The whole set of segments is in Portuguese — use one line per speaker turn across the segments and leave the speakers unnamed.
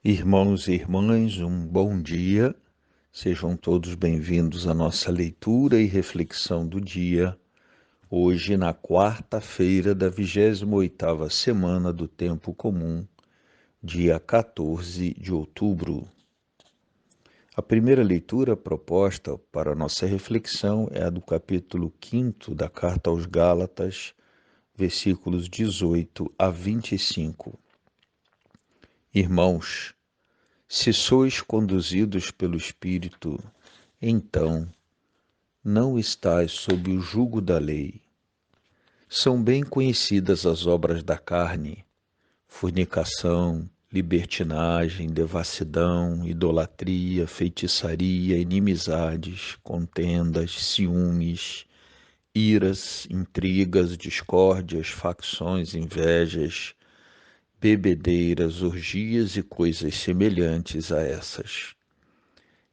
Irmãos e irmãs, um bom dia. Sejam todos bem-vindos à nossa leitura e reflexão do dia, hoje na quarta-feira da 28ª semana do Tempo Comum, dia 14 de outubro. A primeira leitura proposta para a nossa reflexão é a do capítulo 5º da Carta aos Gálatas, versículos 18 a 25. Irmãos, se sois conduzidos pelo Espírito, então não estais sob o jugo da lei. São bem conhecidas as obras da carne: fornicação, libertinagem, devassidão, idolatria, feitiçaria, inimizades, contendas, ciúmes, iras, intrigas, discórdias, facções, invejas, bebedeiras, orgias e coisas semelhantes a essas.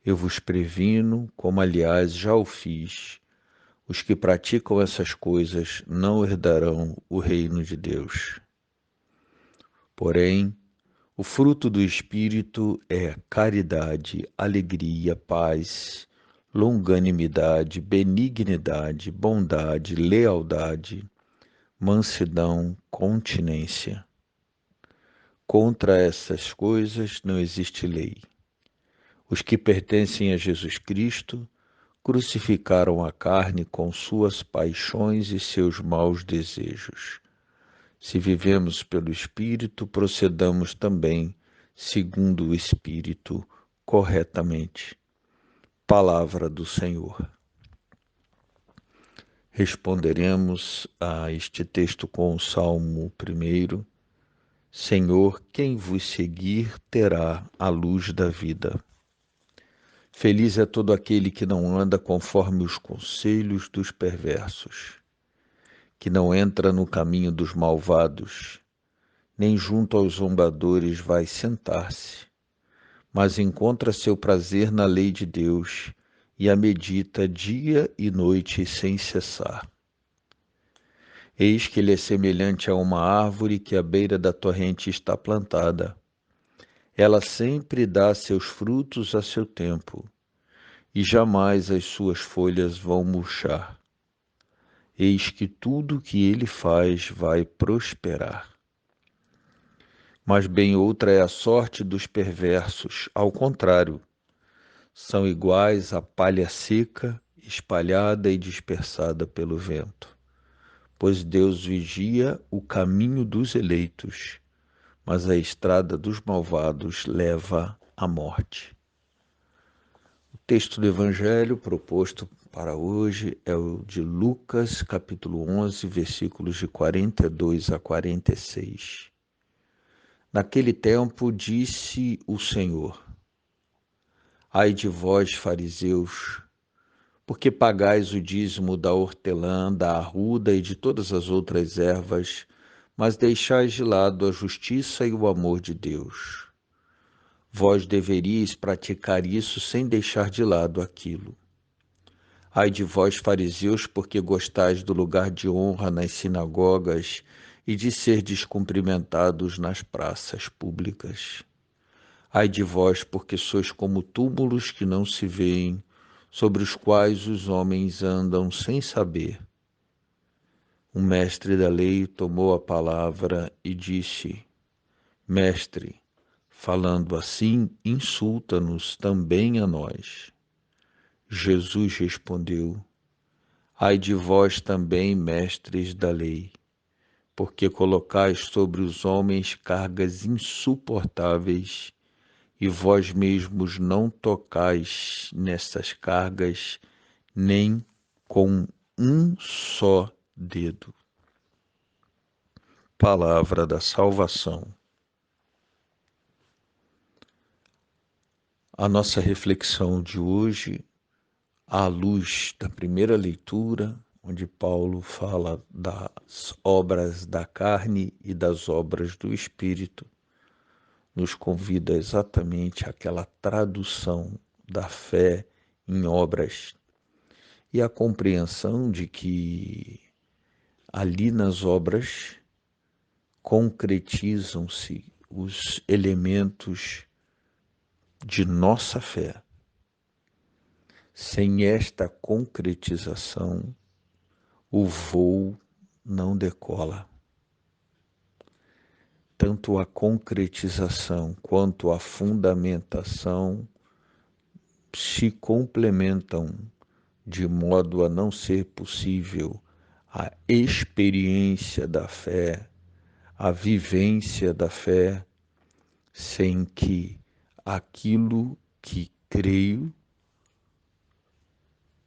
Eu vos previno, como aliás já o fiz, os que praticam essas coisas não herdarão o reino de Deus. Porém, o fruto do Espírito é caridade, alegria, paz, longanimidade, benignidade, bondade, lealdade, mansidão, continência. Contra essas coisas não existe lei. Os que pertencem a Jesus Cristo crucificaram a carne com suas paixões e seus maus desejos. Se vivemos pelo Espírito, procedamos também segundo o Espírito corretamente. Palavra do Senhor. Responderemos a este texto com o Salmo 1. Senhor, quem vos seguir terá a luz da vida. Feliz é todo aquele que não anda conforme os conselhos dos perversos, que não entra no caminho dos malvados, nem junto aos zombadores vai sentar-se, mas encontra seu prazer na lei de Deus e a medita dia e noite sem cessar. Eis que ele é semelhante a uma árvore que à beira da torrente está plantada. Ela sempre dá seus frutos a seu tempo, e jamais as suas folhas vão murchar. Eis que tudo o que ele faz vai prosperar. Mas bem outra é a sorte dos perversos, ao contrário, são iguais à palha seca, espalhada e dispersada pelo vento. Pois Deus vigia o caminho dos eleitos, mas a estrada dos malvados leva à morte. O texto do Evangelho proposto para hoje é o de Lucas, capítulo 11, versículos de 42 a 46. Naquele tempo disse o Senhor: Ai de vós, fariseus, porque pagais o dízimo da hortelã, da arruda e de todas as outras ervas, mas deixais de lado a justiça e o amor de Deus. Vós deveríeis praticar isso sem deixar de lado aquilo. Ai de vós, fariseus, porque gostais do lugar de honra nas sinagogas e de ser descumprimentados nas praças públicas. Ai de vós, porque sois como túmulos que não se veem, sobre os quais os homens andam sem saber. Um mestre da lei tomou a palavra e disse: Mestre, falando assim, insulta-nos também a nós. Jesus respondeu: Ai de vós também, mestres da lei, porque colocais sobre os homens cargas insuportáveis, e vós mesmos não tocais nessas cargas nem com um só dedo. Palavra da salvação. A nossa reflexão de hoje, à luz da primeira leitura, onde Paulo fala das obras da carne e das obras do Espírito, nos convida exatamente àquela tradução da fé em obras e a compreensão de que ali nas obras concretizam-se os elementos de nossa fé. Sem esta concretização, o voo não decola. Tanto a concretização quanto a fundamentação se complementam de modo a não ser possível a experiência da fé, a vivência da fé, sem que aquilo que creio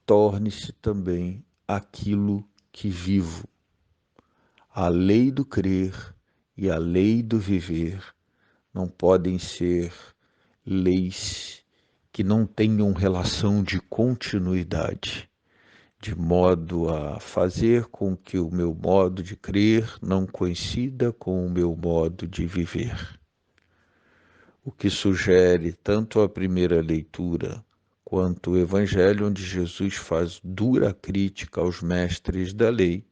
torne-se também aquilo que vivo. A lei do crer e a lei do viver não podem ser leis que não tenham relação de continuidade, de modo a fazer com que o meu modo de crer não coincida com o meu modo de viver. O que sugere tanto a primeira leitura quanto o Evangelho, onde Jesus faz dura crítica aos mestres da lei,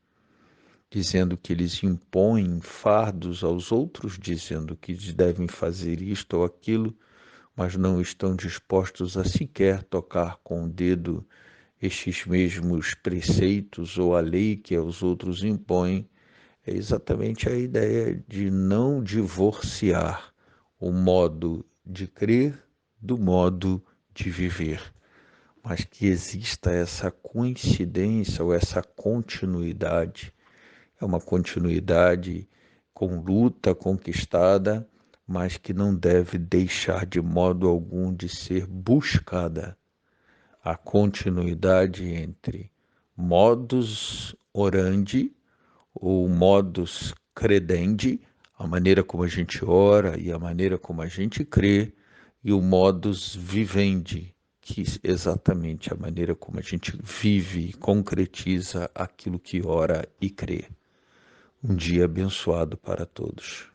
dizendo que eles impõem fardos aos outros, dizendo que eles devem fazer isto ou aquilo, mas não estão dispostos a sequer tocar com o dedo estes mesmos preceitos ou a lei que aos outros impõem. É exatamente a ideia de não divorciar o modo de crer do modo de viver, mas que exista essa coincidência ou essa continuidade. É uma continuidade com luta conquistada, mas que não deve deixar de modo algum de ser buscada. A continuidade entre modus orandi ou modus credendi, a maneira como a gente ora e a maneira como a gente crê, e o modus vivendi, que é exatamente a maneira como a gente vive e concretiza aquilo que ora e crê. Um dia abençoado para todos.